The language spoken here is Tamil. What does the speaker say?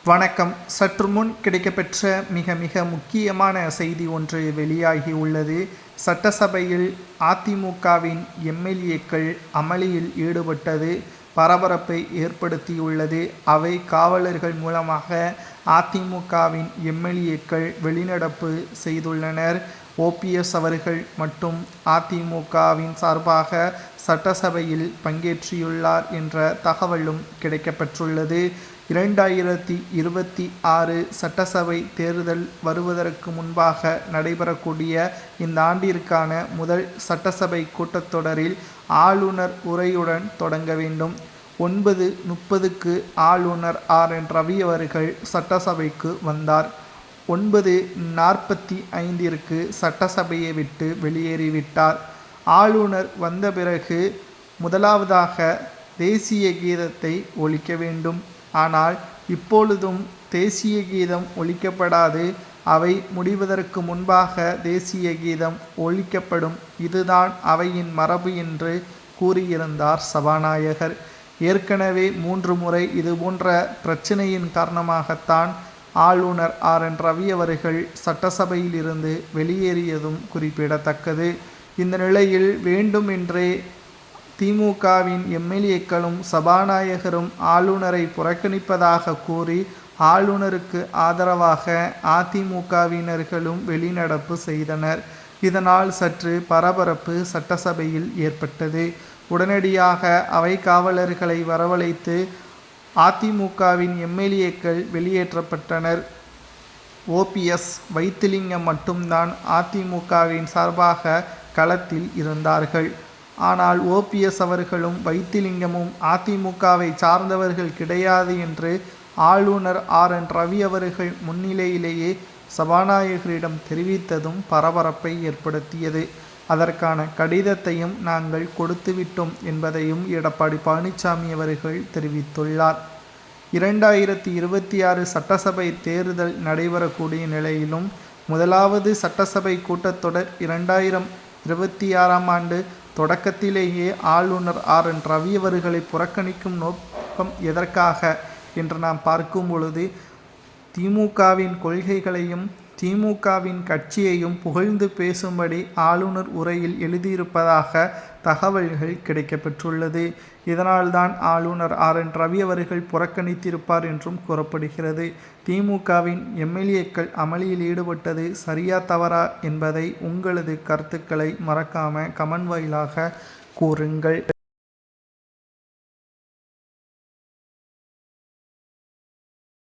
வணக்கம். சற்று முன் கிடைக்கப்பெற்ற மிக முக்கியமான செய்தி ஒன்று வெளியாகி உள்ளது. சட்டசபையில் அதிமுகவின் எம்எல்ஏக்கள் அமளியில் ஈடுபட்டது பரபரப்பை ஏற்படுத்தியுள்ளது. அவை காவலர்கள் மூலமாக அதிமுகவின் எம்எல்ஏக்கள் வெளிநடப்பு செய்துள்ளனர். ஓபிஎஸ் அவர்கள் மற்றும் அதிமுகவின் சார்பாக சட்டசபையில் பங்கேற்றியுள்ளார் என்ற தகவலும் கிடைக்கப்பெற்றுள்ளது. 2026 சட்டசபை தேர்தல் வருவதற்கு முன்பாக நடைபெறக்கூடிய இந்த ஆண்டிற்கான முதல் சட்டசபை கூட்டத்தொடரில் ஆளுநர் உரையுடன் தொடங்க வேண்டும். 9:30க்கு ஆளுநர் RN ரவி அவர்கள் சட்டசபைக்கு வந்தார். 9:45ற்கு சட்டசபையை விட்டு வெளியேறிவிட்டார். ஆளுநர் வந்த பிறகு முதலாவதாக தேசிய கீதத்தை ஒலிக்க வேண்டும். ஆனால் இப்பொழுதும் தேசிய கீதம் ஒலிக்கப்படாது. அவை முடிவதற்கு முன்பாக தேசிய கீதம் ஒலிக்கப்படும். இதுதான் அவையின் மரபு என்று கூறியிருந்தார் சபாநாயகர். ஏற்கனவே 3 முறை இதுபோன்ற பிரச்சனையின் காரணமாகத்தான் ஆளுநர் RN ரவி அவர்கள் சட்டசபையில் இருந்து வெளியேறியதும் குறிப்பிடத்தக்கது. இந்த நிலையில் வேண்டுமென்றே திமுகவின் எம்எல்ஏக்களும் சபாநாயகரும் ஆளுநரை புறக்கணிப்பதாக கூறி ஆளுநருக்கு ஆதரவாக அதிமுகவினர்களும் வெளிநடப்பு செய்தனர். இதனால் சற்று பரபரப்பு சட்டசபையில் ஏற்பட்டது. உடனடியாக அவை காவலர்களை வரவழைத்து அதிமுகவின் எம்எல்ஏக்கள் வெளியேற்றப்பட்டனர். ஓபிஎஸ் வைத்திலிங்கம் மட்டும்தான் அதிமுகவின் சார்பாக களத்தில் இருந்தார்கள். ஆனால் ஓபிஎஸ் அவர்களும் வைத்திலிங்கமும் அதிமுகவை சார்ந்தவர்கள் கிடையாது என்று ஆளுநர் RN ரவி அவர்கள் முன்னிலையிலேயே சபாநாயகரிடம் தெரிவித்ததும் பரபரப்பை ஏற்படுத்தியது. அதற்கான கடிதத்தையும் நாங்கள் கொடுத்துவிட்டோம் என்பதையும் எடப்பாடி பழனிசாமி அவர்கள் தெரிவித்துள்ளார். 2026 சட்டசபை தேர்தல் நடைபெறக்கூடிய நிலையிலும் முதலாவது சட்டசபை கூட்டத்தொடர் 2026ஆம் ஆண்டு தொடக்கத்திலேயே ஆளுநர் RN ரவி அவர்களை புறக்கணிக்கும் நோக்கம் எதற்காக என்று நாம் பார்க்கும் பொழுது திமுகவின் கொள்கைகளையும் திமுகவின் கட்சியையும் புகழ்ந்து பேசும்படி ஆளுநர் உரையில் எழுதியிருப்பதாக தகவல்கள் கிடைக்கப்பெற்றுள்ளது. இதனால்தான் ஆளுநர் RN ரவி அவர்கள் புறக்கணித்திருப்பார் என்றும் கூறப்படுகிறது. திமுகவின் எம்எல்ஏக்கள் அமளியில் ஈடுபட்டது சரியா தவறா என்பதை உங்களது கருத்துக்களை மறக்காம கமெண்ட் வாயிலாக கூறுங்கள்.